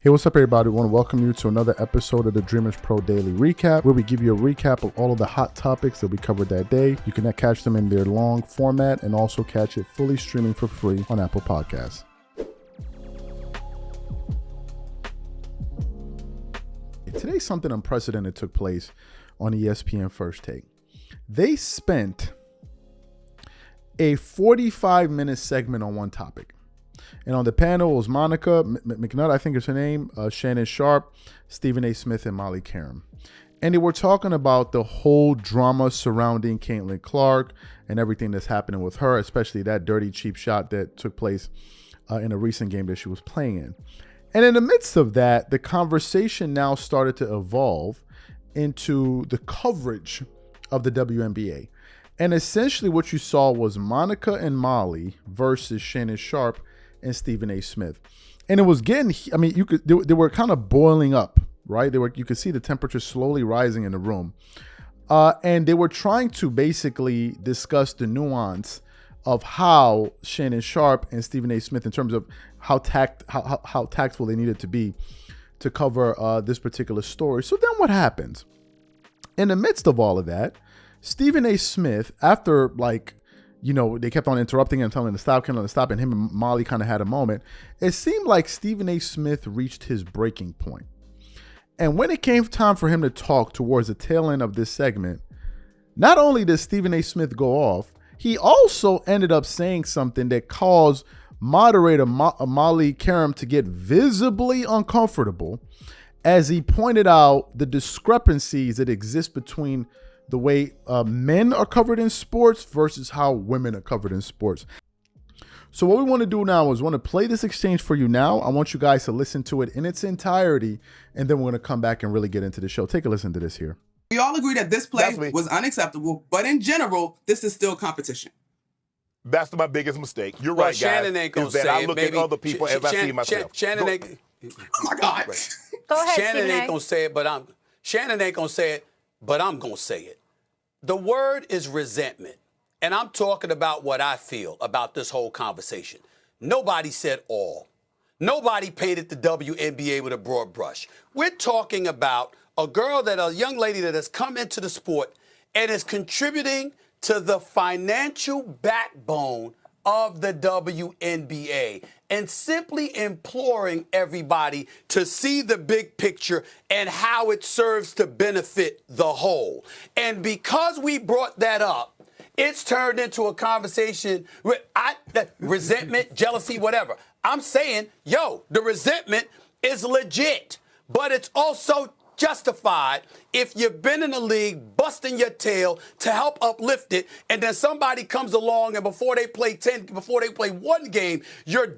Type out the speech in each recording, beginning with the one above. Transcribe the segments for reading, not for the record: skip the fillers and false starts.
Hey, what's up, everybody? I want to welcome you to another episode of the Dreamerspro Daily Recap, where we give you a recap of all of the hot topics that we covered that day. You can catch them in their long format and also catch it fully streaming for free on Apple Podcasts. Today, something unprecedented took place on ESPN First Take. They spent a 45-minute segment on one topic. And on the panel was Monica McNutt, I think is her name, Shannon Sharpe, Stephen A. Smith, and Molly Qerim. And they were talking about the whole drama surrounding Caitlin Clark and everything that's happening with her, especially that dirty, cheap shot that took place in a recent game that she was playing in. And in the midst of that, the conversation now started to evolve into the coverage of the WNBA. And essentially what you saw was Monica and Molly versus Shannon Sharpe and Stephen A. Smith. And it was getting, they were kind of boiling up, right? You could see the temperature slowly rising in the room. And they were trying to basically discuss the nuance of how Shannon Sharpe and Stephen A. Smith, in terms of how tactful they needed to be to cover this particular story. So then what happens? In the midst of all of that, Stephen A. Smith, after they kept on interrupting and telling him to stop, and him and Molly kind of had a moment. It seemed like Stephen A. Smith reached his breaking point. And when it came time for him to talk towards the tail end of this segment, not only did Stephen A. Smith go off, he also ended up saying something that caused moderator Molly Qerim to get visibly uncomfortable, as he pointed out the discrepancies that exist between the way men are covered in sports versus how women are covered in sports. So what we want to do now is want to play this exchange for you now. I want you guys to listen to it in its entirety, and then we're going to come back and really get into the show. Take a listen to this here. We all agree that this play was unacceptable, but in general, this is still competition. That's my biggest mistake. You're right, guys. Shannon ain't gonna say I it, look baby. at other people as I see myself. Shannon ain't. Oh my God. Go ahead, Shannon Stephen ain't A. gonna say it, but Shannon ain't gonna say it, but I'm gonna say it. The word is resentment. And I'm talking about what I feel about this whole conversation. Nobody said all. Nobody painted the WNBA with a broad brush. We're talking about a young lady that has come into the sport and is contributing to the financial backbone of the WNBA, and simply imploring everybody to see the big picture and how it serves to benefit the whole. And because we brought that up, it's turned into a conversation with resentment, jealousy, whatever. I'm saying, the resentment is legit, but it's also justified if you've been in the league busting your tail to help uplift it, and then somebody comes along and before they play one game, you're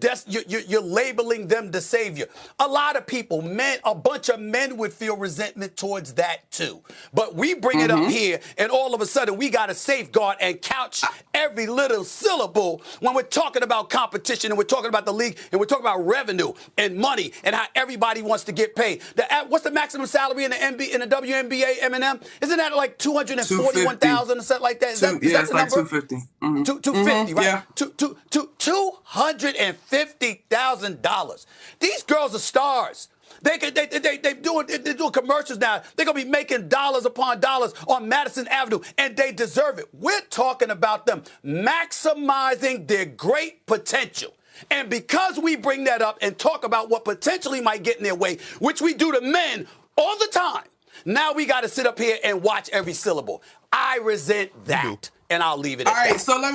labeling them the savior. A lot of people, a bunch of men would feel resentment towards that too. But we bring it up here, and all of a sudden we got to safeguard and couch every little syllable when we're talking about competition, and we're talking about the league, and we're talking about revenue and money and how everybody wants to get paid. What's the maximum salary in the WNBA, M&M? Isn't that like $241,000 or something like that? Is that it's the like number? $250. 250, right? Yeah. $250,000. These girls are stars. They're doing commercials now. They're gonna be making dollars upon dollars on Madison Avenue, and they deserve it. We're talking about them maximizing their great potential. And because we bring that up and talk about what potentially might get in their way, which we do to men all the time, now we got to sit up here and watch every syllable. I resent that, and I'll leave it at that. All right, so let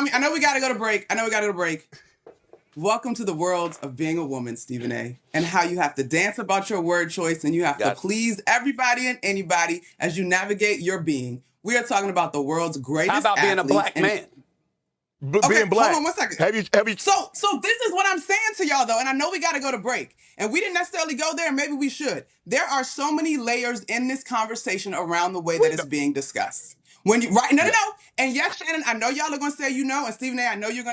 me. I know we got to go to break. Welcome to the world of being a woman, Stephen A., and how you have to dance about your word choice and you have to please everybody and anybody as you navigate your being. We are talking about the world's greatest. How about being a black man? Being black. Hold on 1 second. Have you? So this is what I'm saying to y'all, though, and I know we got to go to break, and we didn't necessarily go there, and maybe we should. There are so many layers in this conversation around the way that it's being discussed. No. And yes, Shannon, I know y'all are going to say and Stephen A., I know you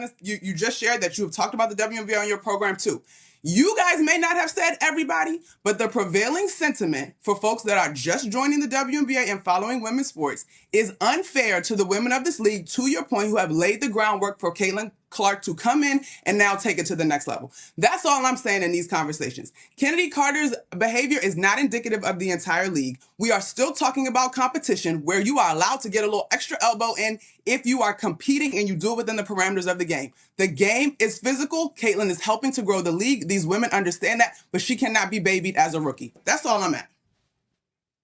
just shared that you have talked about the WNBA on your program too. You guys may not have said everybody, but the prevailing sentiment for folks that are just joining the WNBA and following women's sports is unfair to the women of this league, to your point, who have laid the groundwork for Caitlin Clark to come in and now take it to the next level. That's all I'm saying in these conversations. Kennedy Carter's behavior is not indicative of the entire league. We are still talking about competition where you are allowed to get a little extra elbow in if you are competing and you do it within the parameters of the game. The game is physical. Caitlin is helping to grow the league. These women understand that, but she cannot be babied as a rookie. That's all I'm at.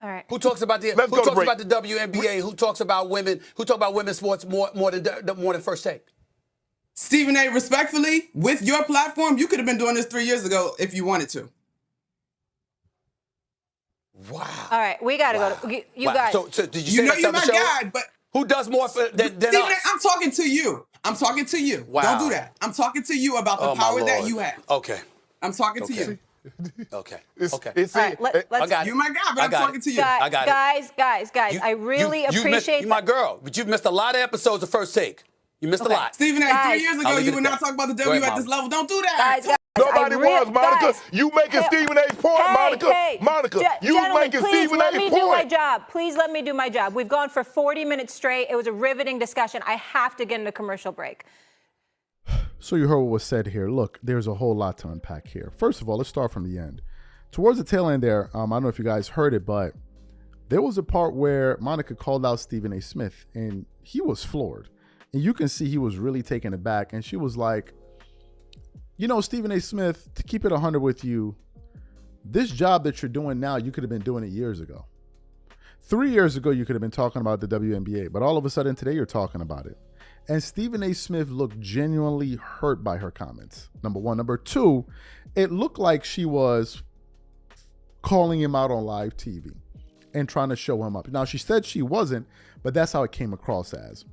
All right. Who talks about the WNBA? Who talks about women? Who talk about women's sports more than First Take? Stephen A., respectfully, with your platform, you could have been doing this 3 years ago if you wanted to. Wow. All right, we got to go to you guys. So did you say you're my guy, but who does more than Stephen us? A., I'm talking to you. I'm talking to you. Wow. Don't do that. I'm talking to you about the power that you have. Okay. I'm talking to you. Okay. Okay. All right, let's. I got it. You're my guy, but I'm talking to you. I got it. Guys, I really appreciate you're my girl, but you've missed a lot of episodes of First Take. You missed a lot. Stephen A., Guys, 3 years ago, you would not talk about the W at this level. Don't do that. Guys, Nobody was, Monica. You making Stephen A's point, Monica. Monica, you making Stephen A's point. Please let me do my job. Please let me do my job. We've gone for 40 minutes straight. It was a riveting discussion. I have to get into commercial break. So you heard what was said here. Look, there's a whole lot to unpack here. First of all, let's start from the end. Towards the tail end there, I don't know if you guys heard it, but there was a part where Monica called out Stephen A. Smith, and he was floored. And you can see he was really taken aback. And she was like, you know, Stephen A. Smith, to keep it 100 with you, this job that you're doing now, you could have been doing it years ago. 3 years ago, you could have been talking about the WNBA, but all of a sudden today you're talking about it. And Stephen A. Smith looked genuinely hurt by her comments. Number one. Number two, it looked like she was calling him out on live TV and trying to show him up. Now, she said she wasn't, but that's how it came across as.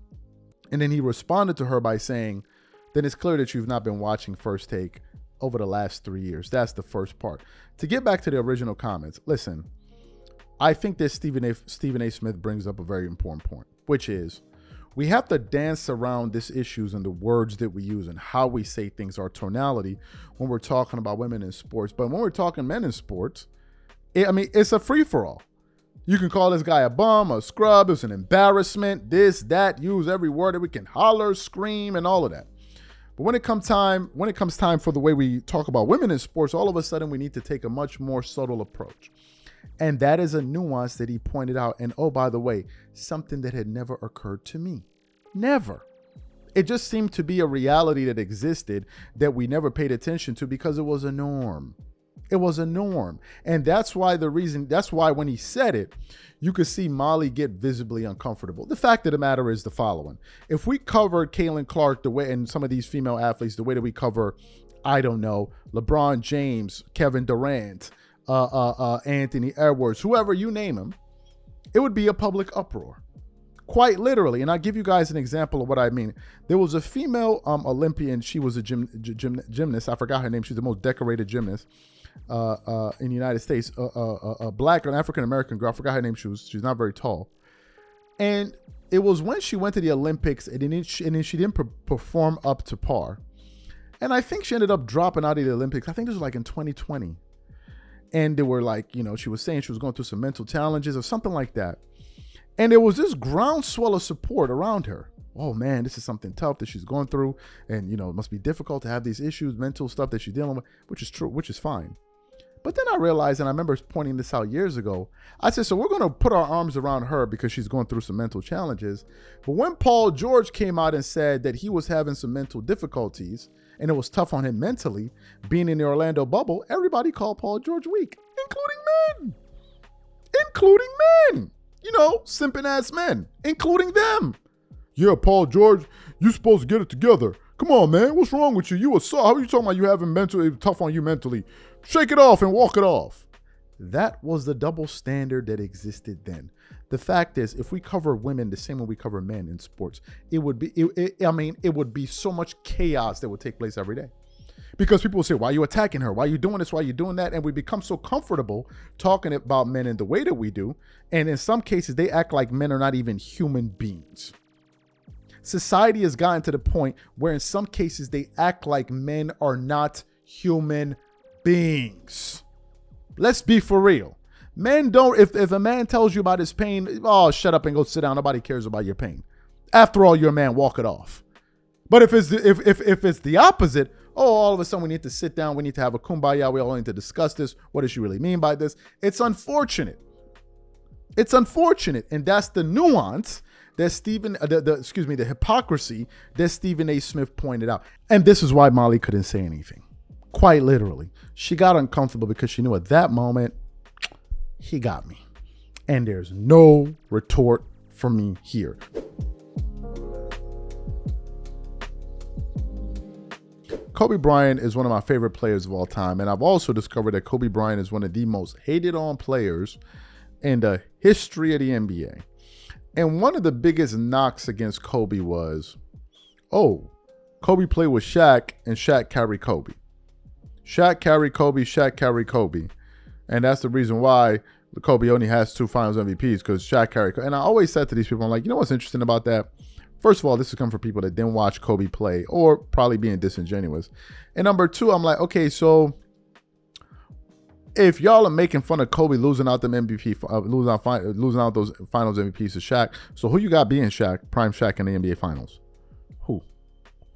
And then he responded to her by saying, then it's clear that you've not been watching First Take over the last 3 years. That's the first part. To get back to the original comments, listen, I think that Stephen A. Smith brings up a very important point, which is we have to dance around these issues and the words that we use and how we say things, our tonality, when we're talking about women in sports. But when we're talking men in sports, it's a free-for-all. You can call this guy a bum, a scrub, it's an embarrassment, this, that, use every word that we can holler, scream, and all of that. But when it comes time for the way we talk about women in sports, all of a sudden we need to take a much more subtle approach. And that is a nuance that he pointed out. And oh, by the way, something that had never occurred to me. Never. It just seemed to be a reality that existed that we never paid attention to because it was a norm. It was a norm. And that's why when he said it, you could see Molly get visibly uncomfortable. The fact of the matter is the following. If we covered Caitlin Clark the way, and some of these female athletes, the way that we cover, I don't know, LeBron James, Kevin Durant, Anthony Edwards, whoever you name him, it would be a public uproar. Quite literally. And I'll give you guys an example of what I mean. There was a female Olympian. She was a gymnast. I forgot her name. She's the most decorated gymnast in the United States, a black and African-American girl. I forgot her name. She's not very tall. And it was when she went to the Olympics and then she didn't perform up to par. And I think she ended up dropping out of the Olympics. I think this was like in 2020. And they were like, she was saying she was going through some mental challenges or something like that. And there was this groundswell of support around her. Oh man, this is something tough that she's going through. And, it must be difficult to have these issues, mental stuff that she's dealing with, which is true, which is fine. But then I realized, and I remember pointing this out years ago, I said, so we're going to put our arms around her because she's going through some mental challenges. But when Paul George came out and said that he was having some mental difficulties and it was tough on him mentally, being in the Orlando bubble, everybody called Paul George weak, including men, simping ass men, including them. Yeah, Paul George, you supposed to get it together. Come on, man. What's wrong with you? You how are you talking about you having tough on you mentally? Shake it off and walk it off. That was the double standard that existed then. The fact is, if we cover women the same way we cover men in sports, it would be so much chaos that would take place every day. Because people will say, why are you attacking her? Why are you doing this? Why are you doing that? And we become so comfortable talking about men in the way that we do. And in some cases, they act like men are not even human beings. Society has gotten to the point where in some cases they act like men are not human beings. Let's be for real. Men don't, if a man tells you about his pain, oh, shut up and go sit down. Nobody cares about your pain. After all, you're a man, walk it off. But if it's the opposite, all of a sudden we need to sit down, we need to have a kumbaya, we all need to discuss this. What does she really mean by this? It's unfortunate. It's unfortunate, and that's the nuance that the hypocrisy that Stephen A. Smith pointed out. And this is why Molly couldn't say anything. Quite literally. She got uncomfortable because she knew at that moment, he got me. And there's no retort for me here. Kobe Bryant is one of my favorite players of all time. And I've also discovered that Kobe Bryant is one of the most hated on players in the history of the NBA. And one of the biggest knocks against Kobe was, Kobe played with Shaq and Shaq carried Kobe. Shaq carried Kobe, Shaq carried Kobe. And that's the reason why Kobe only has 2 finals MVPs, because Shaq carried Kobe. And I always said to these people, I'm like, you know what's interesting about that? First of all, this is coming from people that didn't watch Kobe play or probably being disingenuous. And number 2, I'm like, okay, so if y'all are making fun of Kobe losing out them MVP, losing out those finals MVPs to Shaq, so who you got being Shaq, prime Shaq in the NBA finals?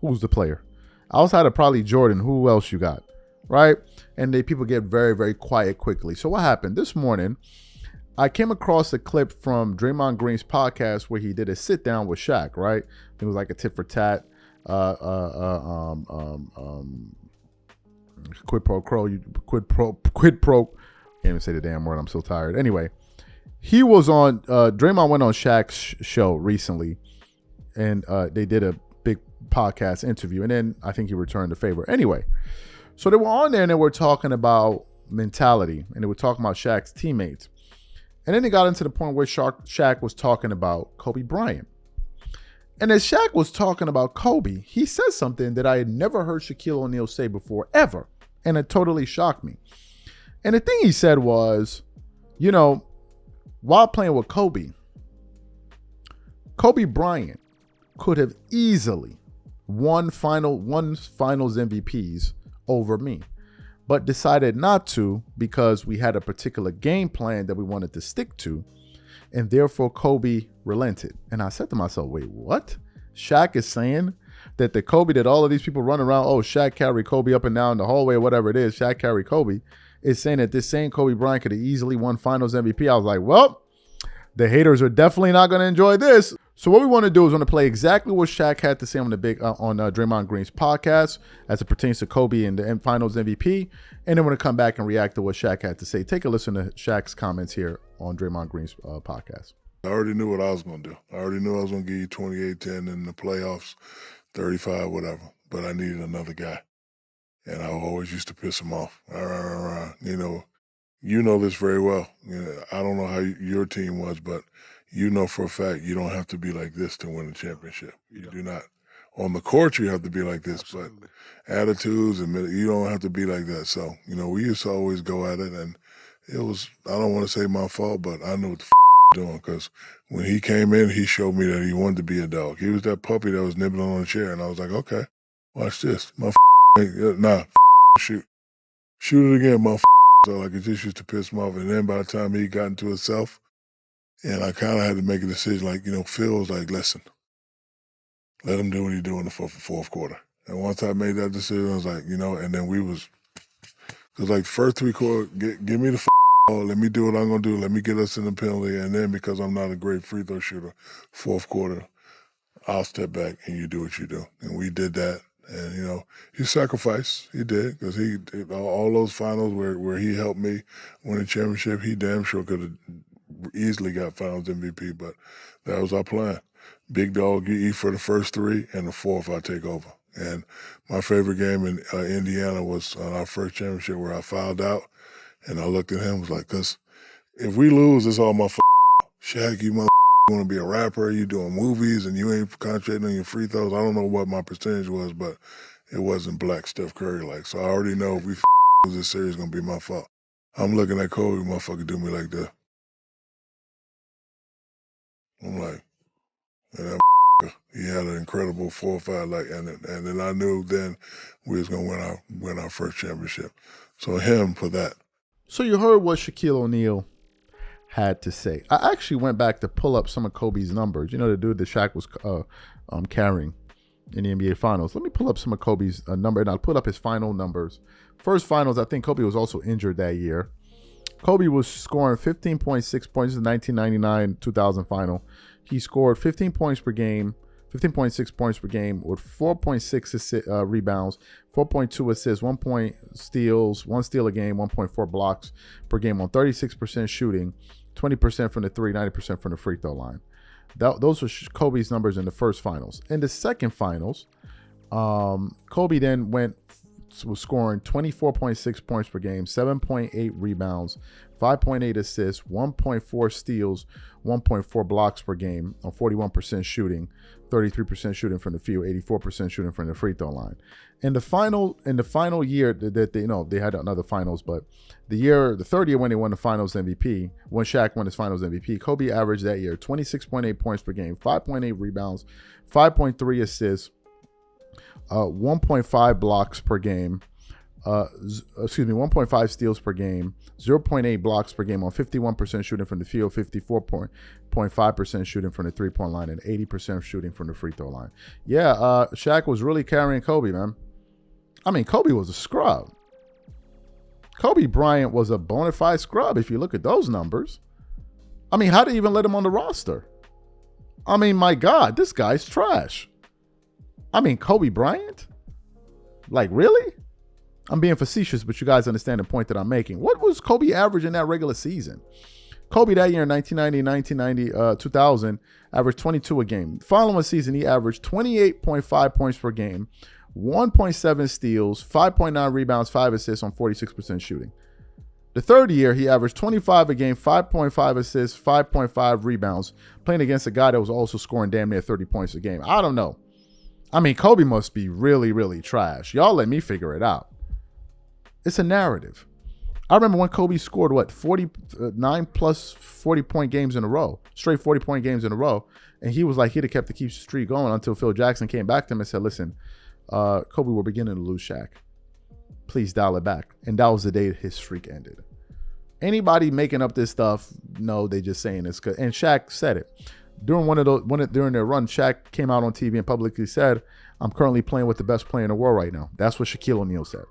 Who's the player? Outside of probably Jordan, who else you got, right? And people get very, very quiet quickly. So what happened? This morning, I came across a clip from Draymond Green's podcast where he did a sit down with Shaq, right? It was like a tit for tat, quid pro quo, can't even say the damn word, I'm so tired. Anyway, he was on, Draymond went on Shaq's show recently, and they did a big podcast interview, and then I think he returned the favor. Anyway, so they were on there and they were talking about mentality, and they were talking about Shaq's teammates. And then they got into the point where Shaq was talking about Kobe Bryant. And as Shaq was talking about Kobe, he said something that I had never heard Shaquille O'Neal say before, ever. And it totally shocked me. And the thing he said was, while playing with Kobe Bryant could have easily won finals MVPs over me, but decided not to because we had a particular game plan that we wanted to stick to, and therefore Kobe relented. And I said to myself, wait, what? Shaq is saying that the Kobe that all of these people run around, Shaq carried Kobe up and down the hallway, whatever it is, Shaq carried Kobe, is saying that this same Kobe Bryant could have easily won finals MVP. I was like, well, the haters are definitely not going to enjoy this. So what we want to do is want to play exactly what Shaq had to say on the Draymond Green's podcast as it pertains to Kobe and the Finals MVP, and then we're going to come back and react to what Shaq had to say. Take a listen to Shaq's comments here on Draymond Green's podcast. I already knew what I was going to do. I already knew I was going to give you 28-10 in the playoffs, 35, whatever. But I needed another guy, and I always used to piss him off. You know this very well. I don't know how your team was, but you know for a fact you don't have to be like this to win a championship. You do not. On the court, you have to be like this, Absolutely. But attitudes and you don't have to be like that. So, we used to always go at it, and it was, I don't want to say my fault, but I knew what the doing, because when he came in, he showed me that he wanted to be a dog. He was that puppy that was nibbling on a chair, and I was like, okay, watch this. Shoot it again, So it just used to piss him off. And then by the time he got into himself, and I kind of had to make a decision, Phil was like, listen, let him do what he do in the fourth quarter. And once I made that decision, I was like, and then because the first 3 quarters, give me the ball, let me do what I'm going to do, let me get us in the penalty, and then because I'm not a great free throw shooter, fourth quarter, I'll step back and you do what you do. And we did that. And, he sacrificed. He did, because he did all those finals where he helped me win a championship, he damn sure could have easily got finals MVP, but that was our plan. Big dog, you eat for the first 3, and the fourth I take over. And my favorite game in Indiana was our first championship where I fouled out, and I looked at him and was like, because if we lose, it's all my Shaq, you want to be a rapper, you doing movies, and you ain't concentrating on your free throws. I don't know what my percentage was, but it wasn't black Steph Curry like. So I already know if we lose this series, it's going to be my fault. I'm looking at Kobe, motherfucker do me like that. I'm like, and that he had an incredible 4 or 5, and then I knew then we was gonna win our first championship. So him for that. So you heard what Shaquille O'Neal had to say. I actually went back to pull up some of Kobe's numbers. The dude that Shaq was carrying. in the NBA Finals. Let me pull up some of Kobe's number, and I'll put up his final numbers. First finals, I think Kobe was also injured that year. Kobe was scoring 15.6 points in the 1999-2000 final. He scored 15 points per game, 15.6 points per game with 4.6 rebounds, 4.2 assists, 1 point steals, 1 steal a game, 1.4 blocks per game on 36% shooting, 20% from the three, 90% from the free throw line. Those were Kobe's numbers in the first finals. In the second finals, Kobe then was scoring 24.6 points per game, 7.8 rebounds, 5.8 assists, 1.4 steals, 1.4 blocks per game on 41% shooting, 33% shooting from the field, 84% shooting from the free throw line. In the final year that they had another finals, but the third year when they won the Finals MVP, when Shaq won his Finals MVP, Kobe averaged that year 26.8 points per game, 5.8 rebounds, 5.3 assists, 1.5 blocks per game, 1.5 steals per game, 0.8 blocks per game on 51% shooting from the field, 54.5% shooting from the three-point line, and 80% shooting from the free throw line. Yeah, Shaq was really carrying Kobe, man. I mean, Kobe was a scrub. Kobe Bryant was a bona fide scrub if you look at those numbers. I mean, how did they even let him on the roster? I mean, my God, this guy's trash. I mean, Kobe Bryant? Like, really? I'm being facetious, but you guys understand the point that I'm making. What was Kobe averaging that regular season? Kobe that year in 1990, 2000, averaged 22 a game. The following season, he averaged 28.5 points per game, 1.7 steals, 5.9 rebounds, 5 assists on 46% shooting. The third year, he averaged 25 a game, 5.5 assists, 5.5 rebounds, playing against a guy that was also scoring damn near 30 points a game. I don't know. I mean, Kobe must be really, really trash. Y'all let me figure it out. It's a narrative. I remember when Kobe scored, 49 plus 40-point games in a row, straight 40-point games in a row. And he was like, he'd have kept the keep streak going until Phil Jackson came back to him and said, listen, Kobe, we're beginning to lose Shaq. Please dial it back. And that was the day his streak ended. Anybody making up this stuff, no, they just saying this. And Shaq said it. During during their run, Shaq came out on TV and publicly said, I'm currently playing with the best player in the world right now. That's what Shaquille O'Neal said.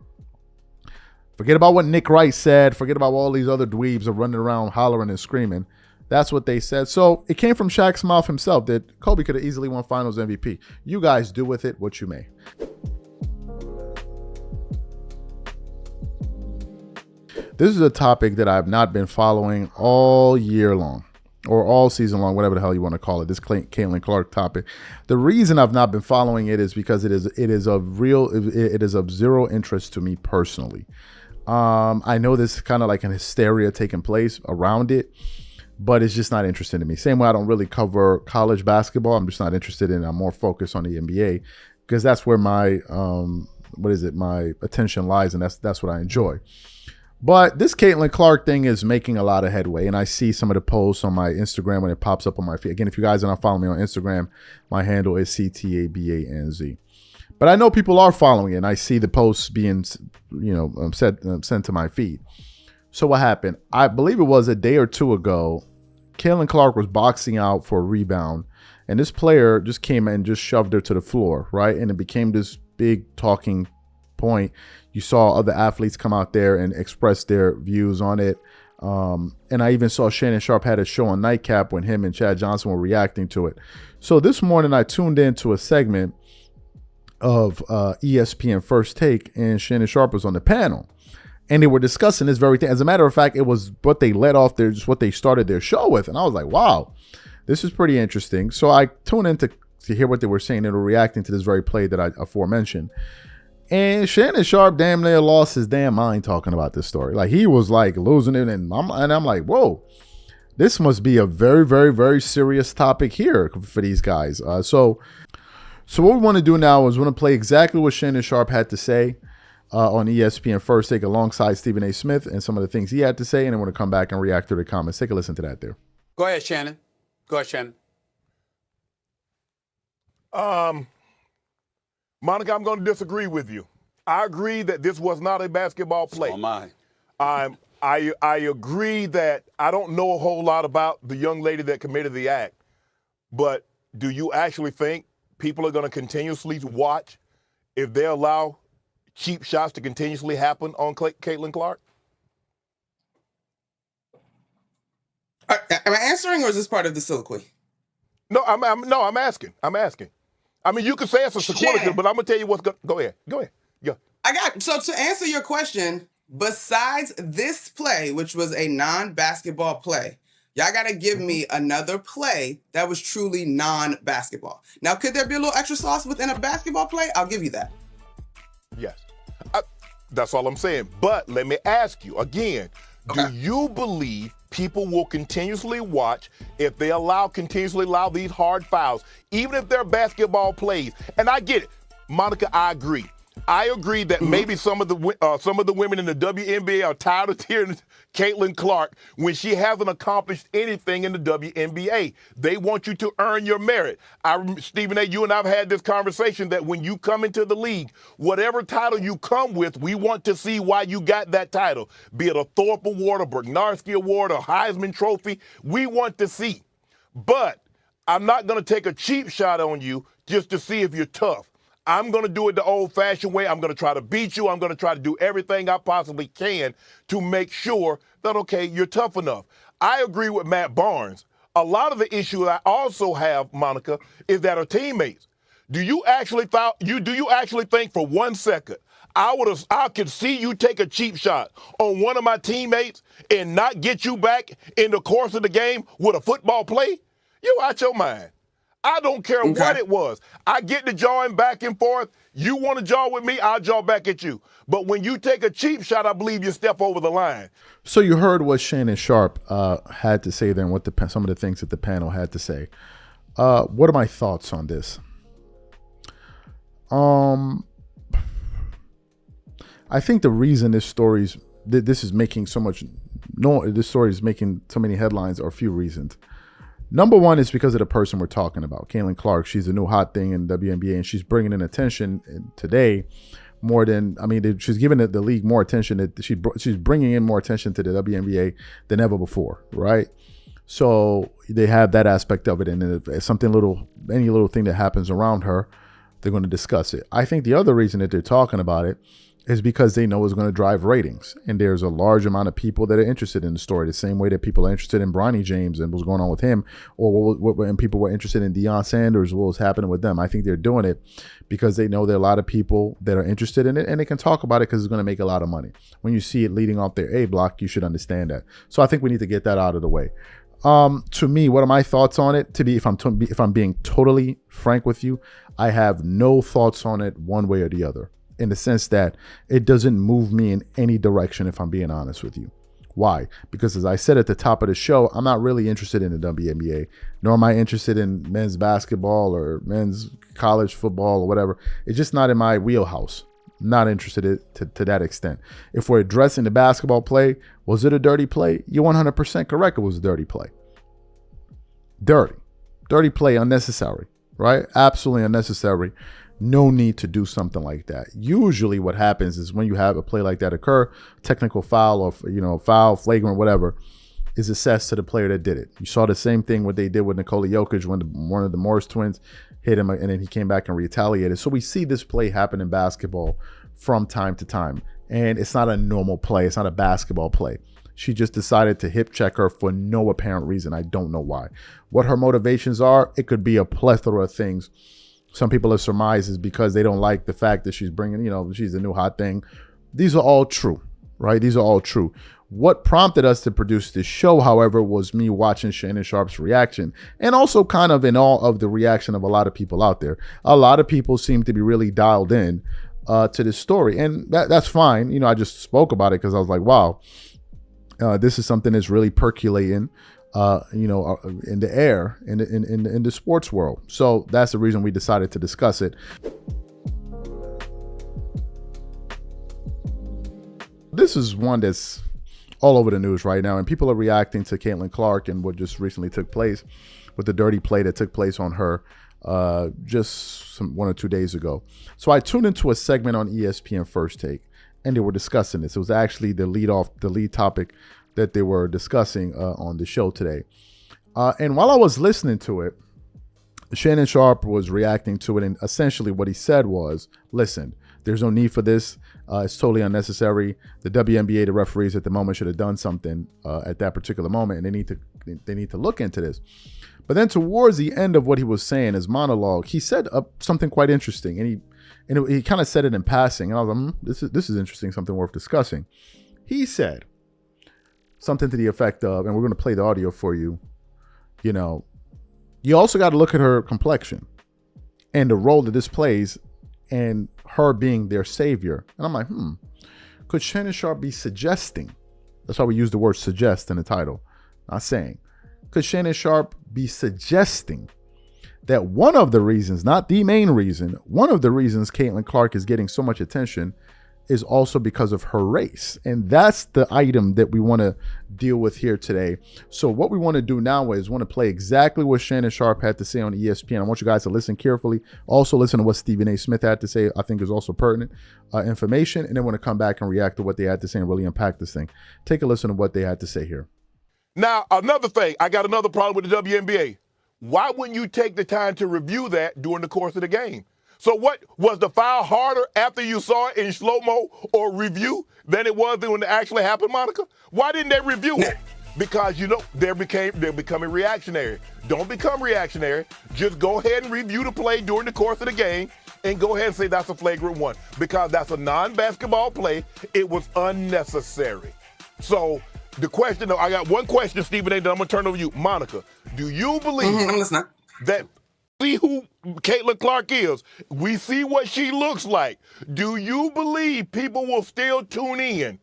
Forget about what Nick Wright said. Forget about all these other dweebs are running around hollering and screaming. That's what they said. So it came from Shaq's mouth himself that Kobe could have easily won Finals MVP. You guys do with it what you may. This is a topic that I've not been following all year long or all season long, whatever the hell you want to call it, this Caitlin Clark topic. The reason I've not been following it is because it is of zero interest to me personally. I know there's kind of like an hysteria taking place around it, but it's just not interesting to me. Same way I don't really cover college basketball. I'm just not interested in it. I'm more focused on the NBA because that's where my my attention lies, and that's what I enjoy. But this Caitlin Clark thing is making a lot of headway, and I see some of the posts on my Instagram when it pops up on my feed. Again, if you guys are not following me on Instagram, my handle is CTABANZ. But I know people are following it, and I see the posts being, sent to my feed. So what happened? I believe it was a day or two ago, Caitlin Clark was boxing out for a rebound, and this player just came and just shoved her to the floor, right? And it became this big talking point. You saw other athletes come out there and express their views on it. And I even saw Shannon Sharpe had a show on Nightcap when him and Chad Johnson were reacting to it. So this morning I tuned into a segment of ESPN First Take, and Shannon Sharpe was on the panel. And they were discussing this very thing. As a matter of fact, it was what they led off just what they started their show with. And I was like, wow, this is pretty interesting. So I tuned in to hear what they were saying. They were reacting to this very play that I aforementioned. And Shannon Sharpe damn near lost his damn mind talking about this story. Like, he was like losing it. And I'm like, whoa, this must be a very, very, very serious topic here for these guys. So what we want to do now is we're going to play exactly what Shannon Sharpe had to say on ESPN First Take alongside Stephen A. Smith and some of the things he had to say. And then we're going to come back and react to the comments. Take a listen to that there. Go ahead, Shannon. Monica, I'm going to disagree with you. I agree that this was not a basketball play. So am I. I agree that I don't know a whole lot about the young lady that committed the act, but do you actually think people are going to continuously watch if they allow cheap shots to continuously happen on Caitlin Clark? Am I answering, or is this part of the soliloquy? No, I'm asking. I mean, you can say it's a sequelic, but I'm gonna tell you what's going. Go ahead. Yeah. So to answer your question, besides this play, which was a non-basketball play, y'all gotta give me another play that was truly non-basketball. Now, could there be a little extra sauce within a basketball play? I'll give you that. Yes. That's all I'm saying. But let me ask you again, do you believe people will continuously watch if they continuously allow these hard fouls, even if they're basketball plays? And I get it. Monica, I agree. I agree that maybe some of the women in the WNBA are tired of hearing Caitlin Clark when she hasn't accomplished anything in the WNBA. They want you to earn your merit. Stephen A., you and I have had this conversation that when you come into the league, whatever title you come with, we want to see why you got that title, be it a Thorpe Award, a Bernarski Award, a Heisman Trophy. We want to see. But I'm not going to take a cheap shot on you just to see if you're tough. I'm going to do it the old-fashioned way. I'm going to try to beat you. I'm going to try to do everything I possibly can to make sure that, okay, you're tough enough. I agree with Matt Barnes. A lot of the issue I also have, Monica, is that our teammates. Do you actually think for 1 second I could see you take a cheap shot on one of my teammates and not get you back in the course of the game with a football play? You out your mind. I don't care what it was. I get to jawing back and forth. You want to jaw with me, I'll jaw back at you. But when you take a cheap shot, I believe you step over the line. So you heard what Shannon Sharpe had to say there and what some of the things that the panel had to say. What are my thoughts on this? I think the reason this story is making so many headlines are a few reasons. Number one is because of the person we're talking about, Caitlin Clark. She's a new hot thing in the WNBA, and she's bringing in attention today more than, she's giving the league more attention. She's bringing in more attention to the WNBA than ever before, right? So they have that aspect of it, and if any little thing that happens around her, they're going to discuss it. I think the other reason that they're talking about it is because they know it's going to drive ratings. And there's a large amount of people that are interested in the story, the same way that people are interested in Bronny James and what's going on with him, and people were interested in Deion Sanders, what was happening with them. I think they're doing it because they know there are a lot of people that are interested in it, and they can talk about it because it's going to make a lot of money. When you see it leading off their A block, you should understand that. So I think we need to get that out of the way. To me, what are my thoughts on it? If I'm being totally frank with you, I have no thoughts on it one way or the other, in the sense that it doesn't move me in any direction, if I'm being honest with you. Why? Because as I said at the top of the show, I'm not really interested in the WNBA, nor am I interested in men's basketball or men's college football or whatever. It's just not in my wheelhouse. Not interested to that extent. If we're addressing the basketball play, was it a dirty play? You're 100% correct. It was a dirty play. Dirty play, unnecessary, right? Absolutely unnecessary. No need to do something like that. Usually what happens is when you have a play like that occur, technical foul or foul, flagrant, whatever, is assessed to the player that did it. You saw the same thing what they did with Nikola Jokic when one of the Morris twins hit him, and then he came back and retaliated. So we see this play happen in basketball from time to time, and it's not a normal play. It's not a basketball play. She just decided to hip check her for no apparent reason. I don't know why. What her motivations are, it could be a plethora of things. Some people have surmised is because they don't like the fact that she's bringing, she's the new hot thing. These are all true, right? These are all true. What prompted us to produce this show, however, was me watching Shannon Sharpe's reaction, and also kind of in awe of the reaction of a lot of people out there. A lot of people seem to be really dialed in to this story, and that's fine. I just spoke about it because I was like, wow, this is something that's really percolating in the air in the sports world. So that's the reason we decided to discuss it. This is one that's all over the news right now, and people are reacting to Caitlin Clark and what just recently took place with the dirty play that took place on her just 1 or 2 days ago. So I tuned into a segment on ESPN First Take, and they were discussing this. It was actually the lead topic that they were discussing on the show today. And while I was listening to it, Shannon Sharpe was reacting to it, and essentially what he said was, listen, there's no need for this. It's totally unnecessary. The WNBA, the referees at the moment should have done something at that particular moment, and they need to look into this. But then towards the end of what he was saying, his monologue, he said something quite interesting, and he kind of said it in passing, and I was like, this is interesting, something worth discussing. He said something to the effect of, and we're going to play the audio for you, you also got to look at her complexion and the role that this plays and her being their savior. And I'm like, could Shannon Sharpe be suggesting? That's why we use the word suggest in the title. Not saying. Could Shannon Sharpe be suggesting that one of the reasons, not the main reason, one of the reasons Caitlin Clark is getting so much attention is also because of her race? And that's the item that we want to deal with here today. So what we want to do now is want to play exactly what Shannon Sharpe had to say on ESPN. I want you guys to listen carefully. Also listen to what Stephen A. Smith had to say. I think is also pertinent information. And then want to come back and react to what they had to say and really unpack this thing. Take a listen to what they had to say here. Now, another thing, I got another problem with the WNBA. Why wouldn't you take the time to review that during the course of the game? So what, was the foul harder after you saw it in slow-mo or review than it was when it actually happened, Monica? Why didn't they review it? Because, they're becoming reactionary. Don't become reactionary. Just go ahead and review the play during the course of the game and go ahead and say that's a flagrant one, because that's a non-basketball play. It was unnecessary. So the question, I got one question, Stephen A., that I'm going to turn over to you. Monica, do you believe I'm listening. that see who Caitlin Clark is? We see what she looks like. Do you believe people will still tune in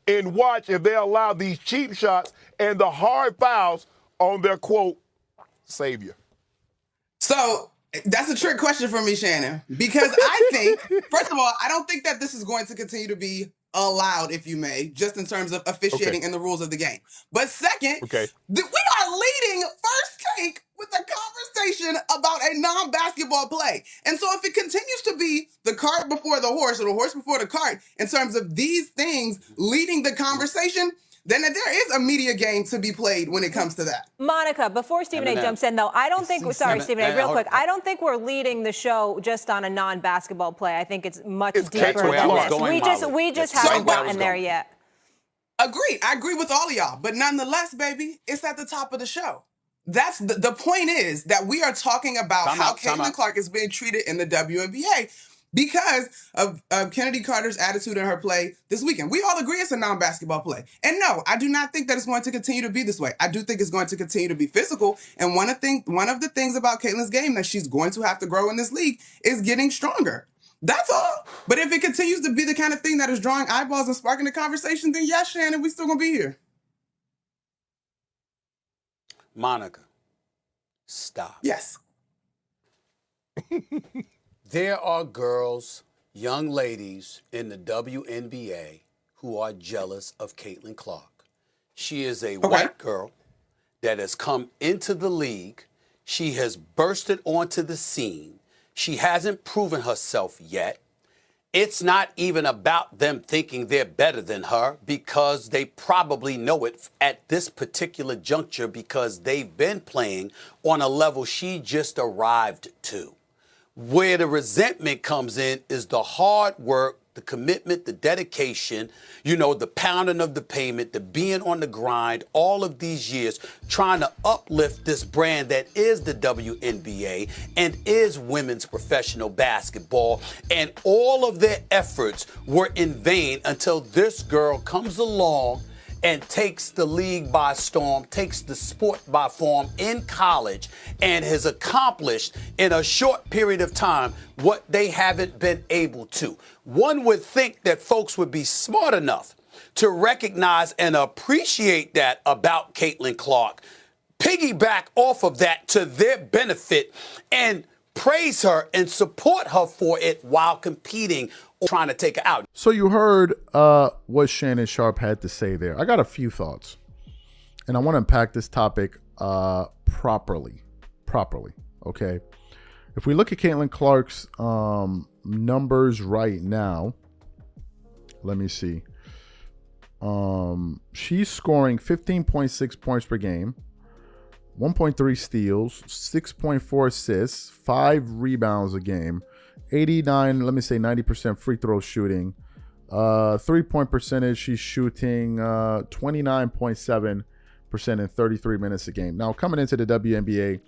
and watch if they allow these cheap shots and the hard fouls on their, quote, savior? So that's a trick question for me, Shannon, because I think, first of all, I don't think that this is going to continue to be allowed, if you may, just in terms of officiating and the rules of the game. But second, we are leading first take with a conversation about a non-basketball play. And so if it continues to be the cart before the horse or the horse before the cart in terms of these things leading the conversation, then there is a media game to be played when it comes to that. Monica, before Stephen A. jumps in, though, I don't think, sorry, Stephen A., real quick, I don't think we're leading the show just on a non-basketball play. I think it's much deeper than this. We just haven't gotten there yet. Agreed. I agree with all of y'all. But nonetheless, baby, it's at the top of the show. That's the point is that we are talking about how Caitlin Clark is being treated in the WNBA because of Kennedy Carter's attitude in her play this weekend. We all agree it's a non-basketball play. And no, I do not think that it's going to continue to be this way. I do think it's going to continue to be physical. And one of the things about Caitlin's game that she's going to have to grow in this league is getting stronger. That's all. But if it continues to be the kind of thing that is drawing eyeballs and sparking the conversation, then yes, Shannon, we still going to be here. Monica, stop. Yes. There are girls, young ladies in the WNBA who are jealous of Caitlin Clark. She is a white girl that has come into the league. She has bursted onto the scene. She hasn't proven herself yet. It's not even about them thinking they're better than her, because they probably know it at this particular juncture because they've been playing on a level she just arrived to. Where the resentment comes in is the hard work, the commitment, the dedication, the pounding of the pavement, the being on the grind, all of these years trying to uplift this brand that is the WNBA and is women's professional basketball. And all of their efforts were in vain until this girl comes along and takes the league by storm, takes the sport by storm in college, and has accomplished in a short period of time what they haven't been able to. One would think that folks would be smart enough to recognize and appreciate that about Caitlin Clark, piggyback off of that to their benefit, and praise her and support her for it while competing or trying to take her out. So you heard what Shannon Sharpe had to say there. I got a few thoughts, and I want to unpack this topic properly. Okay. If we look at Caitlin Clark's numbers right now, let me see. She's scoring 15.6 points per game. 1.3 steals, 6.4 assists, 5 rebounds a game, 90% free throw shooting, 3-point percentage. She's shooting 29.7% in 33 minutes a game. Now, coming into the WNBA,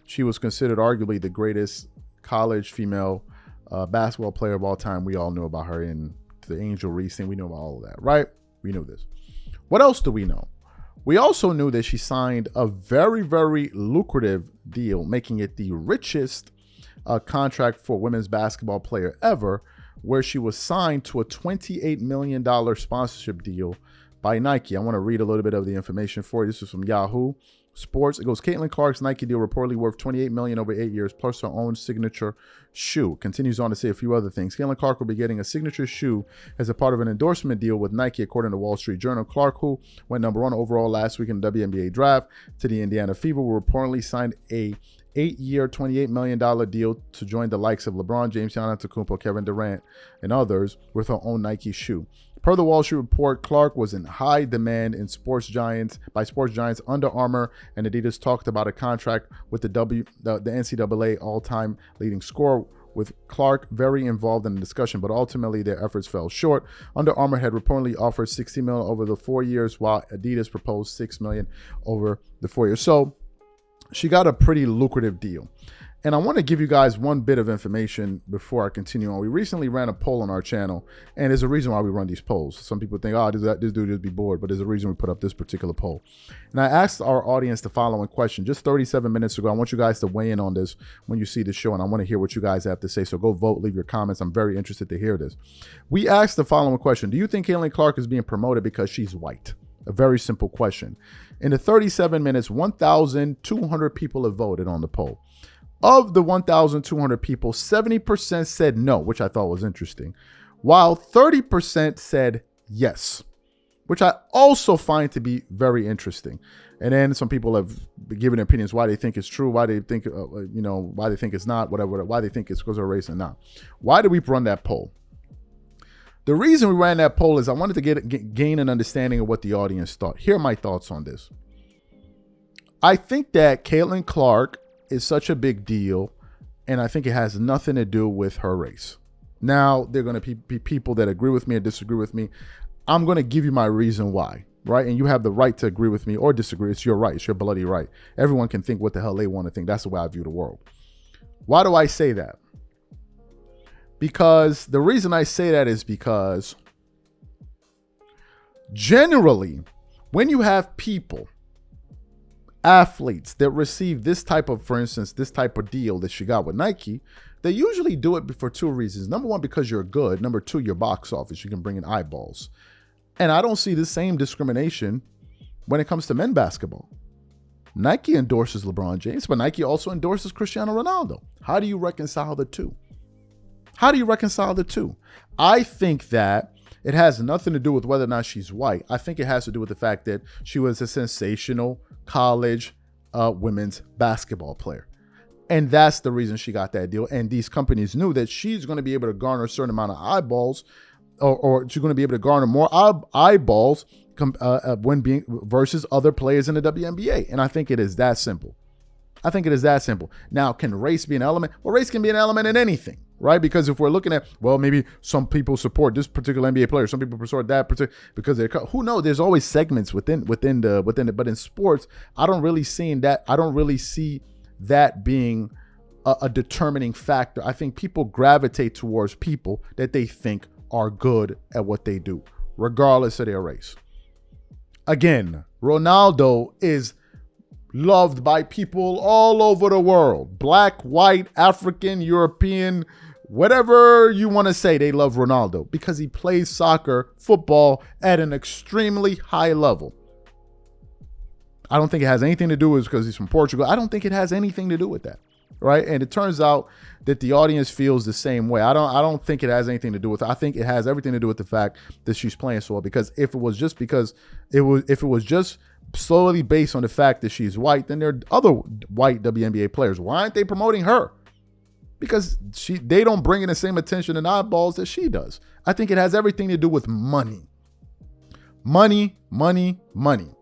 she was considered arguably the greatest college female basketball player of all time. We all knew about her in the Angel Reese thing. We knew about all of that, right? We knew this. What else do we know? We also knew that she signed a very, very lucrative deal, making it the richest contract for a women's basketball player ever, where she was signed to a $28 million sponsorship deal by Nike. I want to read a little bit of the information for you. This is from Yahoo Sports. It goes, Caitlin Clark's Nike deal reportedly worth $28 million over 8 years, plus her own signature shoe. Continues on to say a few other things. Caitlin Clark will be getting a signature shoe as a part of an endorsement deal with Nike, according to Wall Street Journal. Clark, who went number 1 overall last week in the WNBA draft to the Indiana Fever, will reportedly sign a 8-year, $28 million deal to join the likes of LeBron James, Shannon Sharpe, Kevin Durant, and others with her own Nike shoe. Per the Wall Street report, Clark was in high demand in sports giants Under Armour, and Adidas talked about a contract with the NCAA all-time leading scorer, with Clark very involved in the discussion, but ultimately their efforts fell short. Under Armour had reportedly offered $60 million over the 4 years, while Adidas proposed $6 million over the 4 years. So she got a pretty lucrative deal. And I want to give you guys one bit of information before I continue on. We recently ran a poll on our channel, and there's a reason why we run these polls. Some people think, oh, this dude just be bored, but there's a reason we put up this particular poll. And I asked our audience the following question just 37 minutes ago. I want you guys to weigh in on this when you see the show, and I want to hear what you guys have to say. So go vote, leave your comments. I'm very interested to hear this. We asked the following question. Do you think Caitlin Clark is being promoted because she's white? A very simple question. In the 37 minutes, 1,200 people have voted on the poll. Of the 1,200 people, 70% said no, which I thought was interesting, while 30% said yes, which I also find to be very interesting. And then some people have given opinions why they think it's true, why they think, why they think it's not, whatever, why they think it's because of race and not. Why did we run that poll? The reason we ran that poll is I wanted to gain an understanding of what the audience thought. Here are my thoughts on this. I think that Caitlin Clark is such a big deal, and I think it has nothing to do with her race. Now, there are going to be people that agree with me or disagree with me. I'm going to give you my reason why, right? And you have the right to agree with me or disagree. It's your right. It's your bloody right. Everyone can think what the hell they want to think. That's the way I view the world. Why do I say that? Because the reason I say that is because generally, when you have people, athletes that receive this type of, for instance, this type of deal that she got with Nike, they usually do it for two reasons. Number one, because you're good. Number two, your box office. You can bring in eyeballs. And I don't see the same discrimination when it comes to men basketball. Nike endorses LeBron James, but Nike also endorses Cristiano Ronaldo. How do you reconcile the two? How do you reconcile the two? I think that it has nothing to do with whether or not she's white. I think it has to do with the fact that she was a sensational college women's basketball player. And that's the reason she got that deal. And these companies knew that she's going to be able to garner a certain amount of eyeballs, or she's going to be able to garner more eyeballs when being versus other players in the WNBA. And I think it is that simple. I think it is that simple. Now, can race be an element? Well, race can be an element in anything, right? Because if we're looking at, well, maybe some people support this particular NBA player, some people support that particular, because they're, who knows? There's always segments within it. But in sports, I don't really see that being a determining factor. I think people gravitate towards people that they think are good at what they do, regardless of their race. Again, Ronaldo is loved by people all over the world. Black, white, African, European, whatever you want to say, they love Ronaldo because he plays soccer, football at an extremely high level. I don't think it has anything to do with because he's from Portugal. I don't think it has anything to do with that, right? And it turns out that the audience feels the same way. I don't think it has anything to do with it. I think it has everything to do with the fact that she's playing so well. Because if it was just solely based on the fact that she's white, then there are other white WNBA players. Why aren't they promoting her? Because they don't bring in the same attention and eyeballs that she does. I think it has everything to do with money. Money, money, money.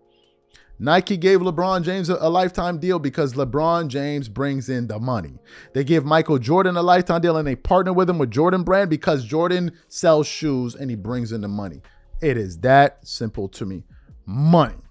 Nike gave LeBron James a lifetime deal because LeBron James brings in the money. They give Michael Jordan a lifetime deal and they partner with him with Jordan Brand because Jordan sells shoes and he brings in the money. It is that simple to me. Money.